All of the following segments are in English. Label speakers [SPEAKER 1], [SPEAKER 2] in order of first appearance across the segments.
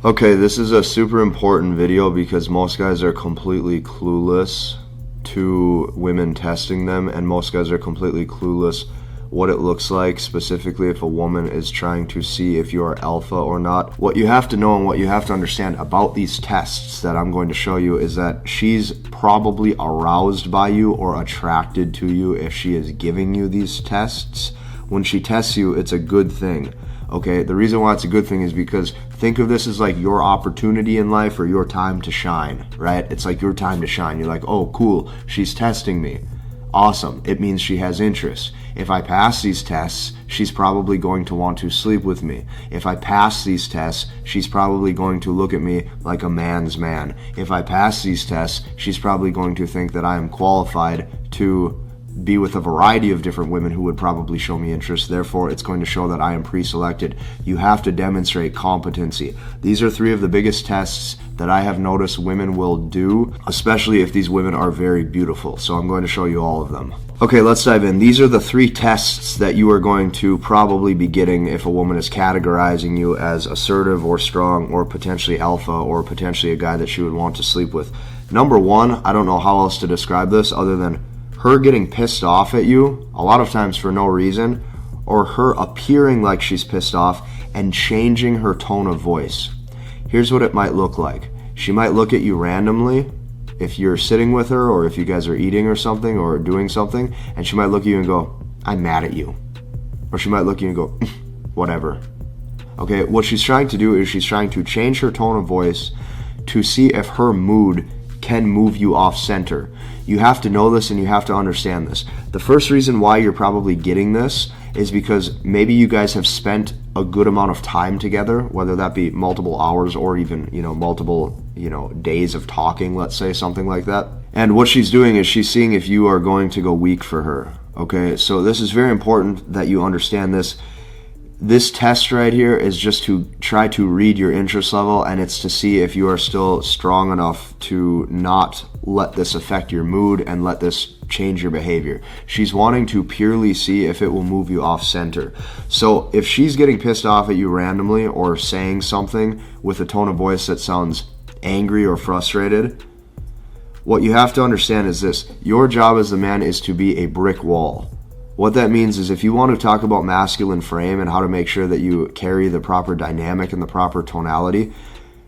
[SPEAKER 1] Okay, this is a super important video because most guys are completely clueless to women testing them, and most guys are completely clueless what it looks like, specifically if a woman is trying to see if you are alpha or not. What you have to know and what you have to understand about these tests that I'm going to show you is that she's probably aroused by you or attracted to you if she is giving you these tests. When she tests you, it's a good thing. Okay, the reason why it's a good thing is because think of this as like your opportunity in life or your time to shine, right? It's like your time to shine. You're like, oh, cool, she's testing me. Awesome. It means she has interest. If I pass these tests, she's probably going to want to sleep with me. If I pass these tests, she's probably going to look at me like a man's man. If I pass these tests, she's probably going to think that I am qualified to be with a variety of different women who would probably show me interest. Therefore, it's going to show that I am pre-selected. You have to demonstrate competency. These are three of the biggest tests that I have noticed women will do, especially if these women are very beautiful. So I'm going to show you all of them. Okay, let's dive in. These are the three tests that you are going to probably be getting if a woman is categorizing you as assertive or strong or potentially alpha or potentially a guy that she would want to sleep with. Number one, I don't know how else to describe this other than her getting pissed off at you, a lot of times for no reason, or her appearing like she's pissed off and changing her tone of voice. Here's what it might look like. She might look at you randomly if you're sitting with her or if you guys are eating or something or doing something, and she might look at you and go, "I'm mad at you." Or she might look at you and go, "Whatever." Okay, what she's trying to do is she's trying to change her tone of voice to see if her mood can move you off center. You have to know this and you have to understand this. The first reason why you're probably getting this is because maybe you guys have spent a good amount of time together, whether that be multiple hours or even, multiple, days of talking, let's say, something like that. And what she's doing is she's seeing if you are going to go weak for her. Okay, so this is very important that you understand this. This test right here is just to try to read your interest level, and it's to see if you are still strong enough to not let this affect your mood and let this change your behavior. She's wanting to purely see if it will move you off center. So if she's getting pissed off at you randomly or saying something with a tone of voice that sounds angry or frustrated, what you have to understand is this: your job as the man is to be a brick wall. What that means is if you want to talk about masculine frame and how to make sure that you carry the proper dynamic and the proper tonality,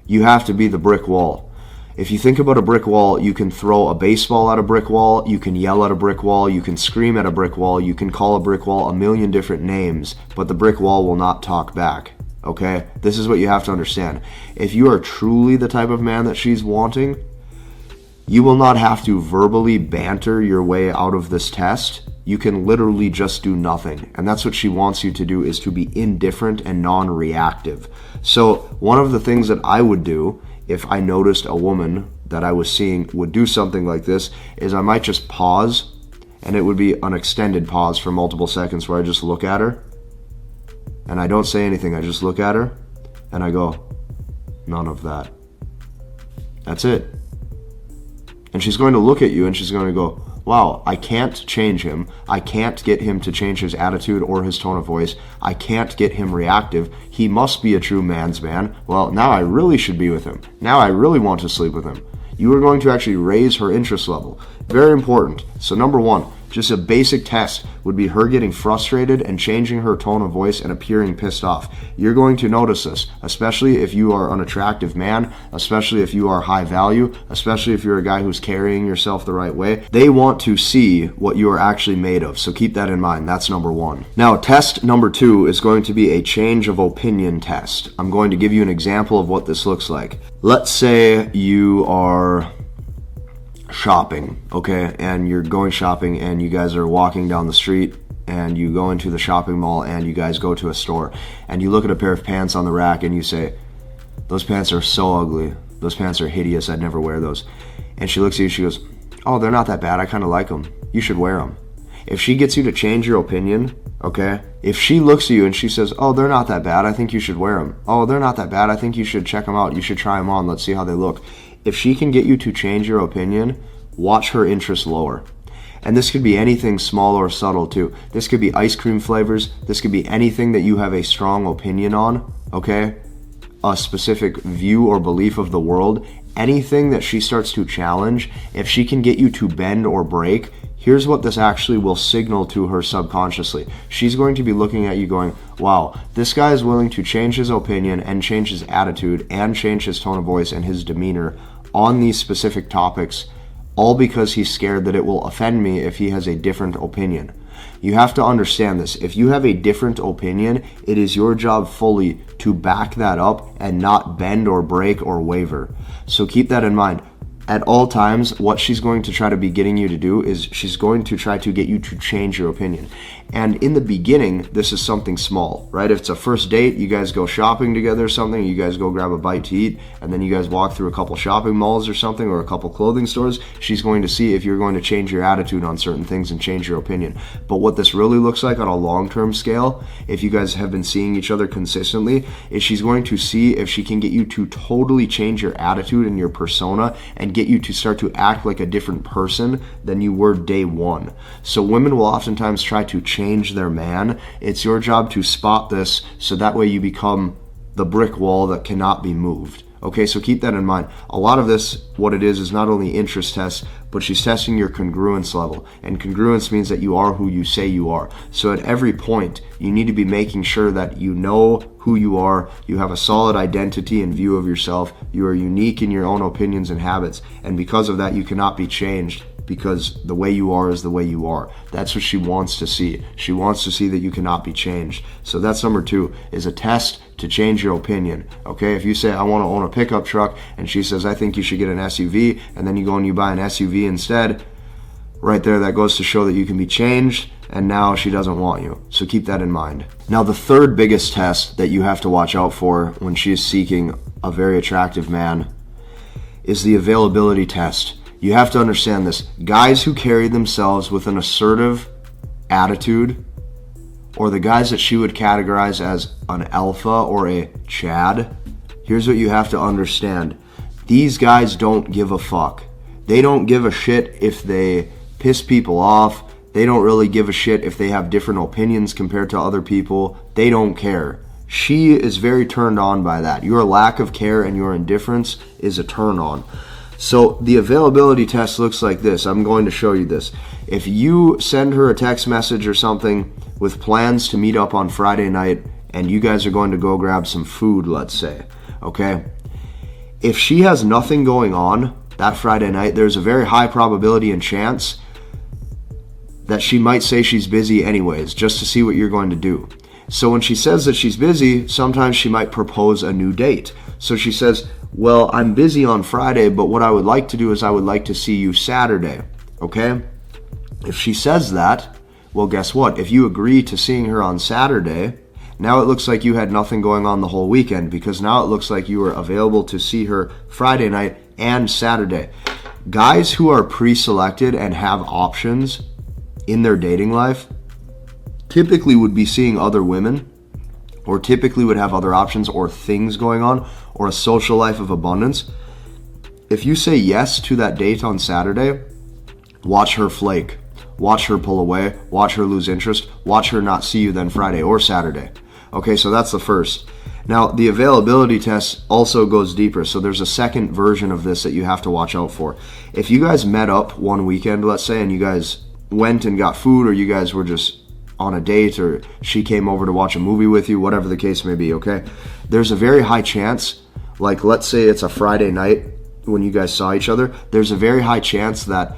[SPEAKER 1] you have to be the brick wall. If you think about a brick wall, you can throw a baseball at a brick wall, you can yell at a brick wall, you can scream at a brick wall, you can call a brick wall a million different names, but the brick wall will not talk back. Okay? This is what you have to understand. If you are truly the type of man that she's wanting, you will not have to verbally banter your way out of this test. You can literally just do nothing. And that's what she wants you to do, is to be indifferent and non-reactive. So one of the things that I would do if I noticed a woman that I was seeing would do something like this is I might just pause, and it would be an extended pause for multiple seconds where I just look at her and I don't say anything. I just look at her and I go, "None of that." That's it. And she's going to look at you and she's going to go, "Wow, I can't change him. I can't get him to change his attitude or his tone of voice. I can't get him reactive. He must be a true man's man. Well, now I really should be with him. Now I really want to sleep with him." You are going to actually raise her interest level. Very important. So number one, just a basic test would be her getting frustrated and changing her tone of voice and appearing pissed off. You're going to notice this, especially if you are an attractive man, especially if you are high value, especially if you're a guy who's carrying yourself the right way. They want to see what you are actually made of, so keep that in mind. That's number one. Now, test number two is going to be a change of opinion test. I'm going to give you an example of what this looks like. Let's say you are shopping, okay, and you're going shopping and you guys are walking down the street and you go into the shopping mall and you guys go to a store and you look at a pair of pants on the rack and you say, "Those pants are so ugly. Those pants are hideous. I'd never wear those." And she looks at you, she goes, "Oh, they're not that bad. I kind of like them. You should wear them." If she gets you to change your opinion, okay, if she looks at you and she says, "Oh, they're not that bad. I think you should wear them. Oh, they're not that bad. I think you should check them out. You should try them on. Let's see how they look." If she can get you to change your opinion, watch her interest lower. And this could be anything small or subtle too. This could be ice cream flavors. This could be anything that you have a strong opinion on, okay? a specific view or belief of the world, anything that she starts to challenge, if she can get you to bend or break, here's what this actually will signal to her subconsciously. She's going to be looking at you going, wow, this guy is willing to change his opinion and change his attitude and change his tone of voice and his demeanor on these specific topics, all because he's scared that it will offend me if he has a different opinion. You have to understand this. If you have a different opinion, it is your job fully to back that up and not bend or break or waver. So keep that in mind. At all times, what she's going to try to be getting you to do is she's going to try to get you to change your opinion. And in the beginning, this is something small, right? If it's a first date, you guys go shopping together or something, you guys go grab a bite to eat, and then you guys walk through a couple shopping malls or something, or a couple clothing stores, she's going to see if you're going to change your attitude on certain things and change your opinion. But what this really looks like on a long-term scale, if you guys have been seeing each other consistently, is she's going to see if she can get you to totally change your attitude and your persona and get you to start to act like a different person than you were day one. So women will oftentimes try to change their man. It's your job to spot this so that way you become the brick wall that cannot be moved. Okay, so keep that in mind. A lot of this, what it is not only interest tests, but she's testing your congruence level. And congruence means that you are who you say you are. So at every point, you need to be making sure that you know who you are, you have a solid identity and view of yourself, you are unique in your own opinions and habits, and because of that, you cannot be changed, because the way you are is the way you are. That's what she wants to see. She wants to see that you cannot be changed. So that's number 2, is a test to change your opinion. Okay, if you say, I want to own a pickup truck, and she says, I think you should get an SUV, and then you go and you buy an SUV instead, right there, that goes to show that you can be changed, and now she doesn't want you. So keep that in mind. Now, the third biggest test that you have to watch out for when she is seeking a very attractive man is the availability test. You have to understand this. Guys who carry themselves with an assertive attitude, or the guys that she would categorize as an alpha or a Chad, here's what you have to understand. These guys don't give a fuck. They don't give a shit if they piss people off. They don't really give a shit if they have different opinions compared to other people. They don't care. She is very turned on by that. Your lack of care and your indifference is a turn on. So the availability test looks like this. I'm going to show you this. If you send her a text message or something with plans to meet up on Friday night and you guys are going to go grab some food, let's say, okay? If she has nothing going on that Friday night, there's a very high probability and chance that she might say she's busy anyways, just to see what you're going to do. So when she says that she's busy, sometimes she might propose a new date. So she says, well, I'm busy on Friday, but what I would like to do is I would like to see you Saturday, okay? If she says that, well, guess what? If you agree to seeing her on Saturday, now it looks like you had nothing going on the whole weekend, because now it looks like you were available to see her Friday night and Saturday. Guys who are pre-selected and have options in their dating life typically would be seeing other women, or typically would have other options or things going on, or a social life of abundance. If you say yes to that date on Saturday, watch her flake, watch her pull away, watch her lose interest, watch her not see you then Friday or Saturday. Okay, so that's the first. Now, the availability test also goes deeper, so there's a second version of this that you have to watch out for. If you guys met up one weekend, let's say, and you guys went and got food, or you guys were just on a date, or she came over to watch a movie with you, whatever the case may be, okay? There's a very high chance, like let's say it's a Friday night when you guys saw each other, there's a very high chance that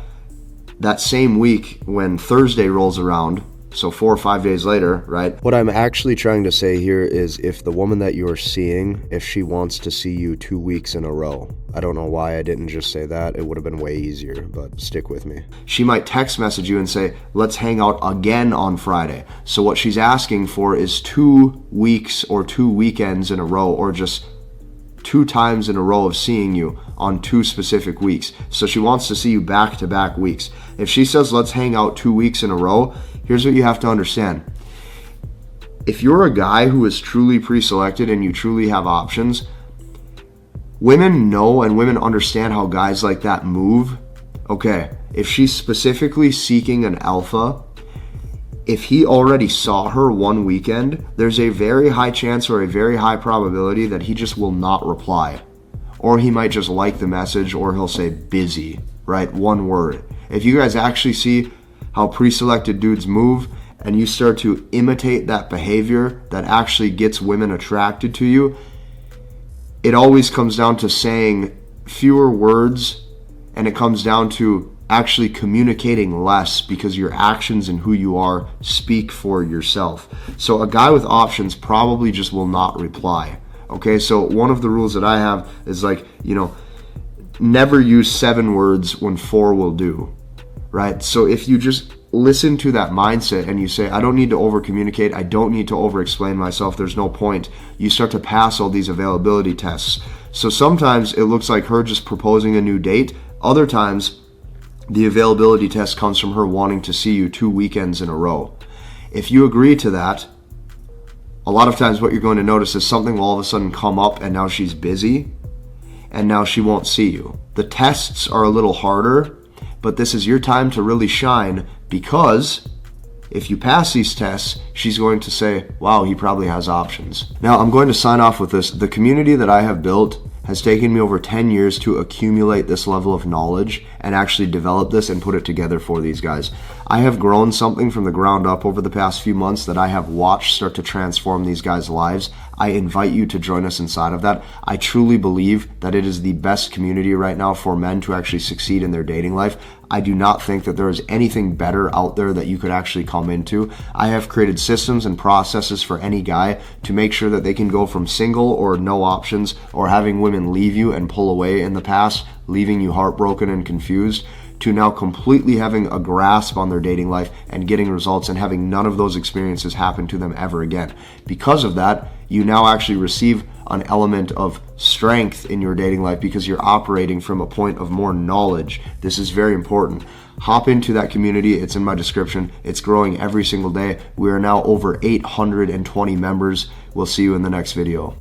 [SPEAKER 1] that same week when Thursday rolls around, so 4 or 5 days later, right? What I'm actually trying to say here is if the woman that you're seeing, if she wants to see you 2 weeks in a row, I don't know why I didn't just say that. It would have been way easier, but stick with me. She might text message you and say, let's hang out again on Friday. So what she's asking for is 2 weeks or 2 weekends in a row, or just 2 times in a row of seeing you on 2 specific weeks. So she wants to see you back-to-back weeks. If she says, let's hang out 2 weeks in a row, here's what you have to understand. If you're a guy who is truly pre-selected and you truly have options, women know and women understand how guys like that move. Okay, if she's specifically seeking an alpha, if he already saw her one weekend, there's a very high chance or a very high probability that he just will not reply. Or he might just like the message, or he'll say busy, right? One word. If you guys actually see how pre-selected dudes move and you start to imitate that behavior that actually gets women attracted to you, it always comes down to saying fewer words, and it comes down to actually communicating less, because your actions and who you are speak for yourself. So a guy with options probably just will not reply. Okay, so one of the rules that I have is like, never use 7 words when 4 will do, right? So if you just listen to that mindset and you say, I don't need to over communicate, I don't need to over explain myself, there's no point, you start to pass all these availability tests. So sometimes it looks like her just proposing a new date. Other times the availability test comes from her wanting to see you 2 weekends in a row. If you agree to that, a lot of times what you're going to notice is something will all of a sudden come up, and now she's busy and now she won't see you. The tests are a little harder, but this is your time to really shine, because if you pass these tests, she's going to say, wow, he probably has options. Now, I'm going to sign off with this. The community that I have built has taken me over 10 years to accumulate this level of knowledge and actually develop this and put it together for these guys. I have grown something from the ground up over the past few months that I have watched start to transform these guys' lives. I invite you to join us inside of that. I truly believe that it is the best community right now for men to actually succeed in their dating life. I do not think that there is anything better out there that you could actually come into. I have created systems and processes for any guy to make sure that they can go from single or no options, or having women leave you and pull away in the past, leaving you heartbroken and confused, to now completely having a grasp on their dating life and getting results and having none of those experiences happen to them ever again. Because of that, you now actually receive an element of strength in your dating life because you're operating from a point of more knowledge. This is very important. Hop into that community. It's in my description. It's growing every single day. We are now over 820 members. We'll see you in the next video.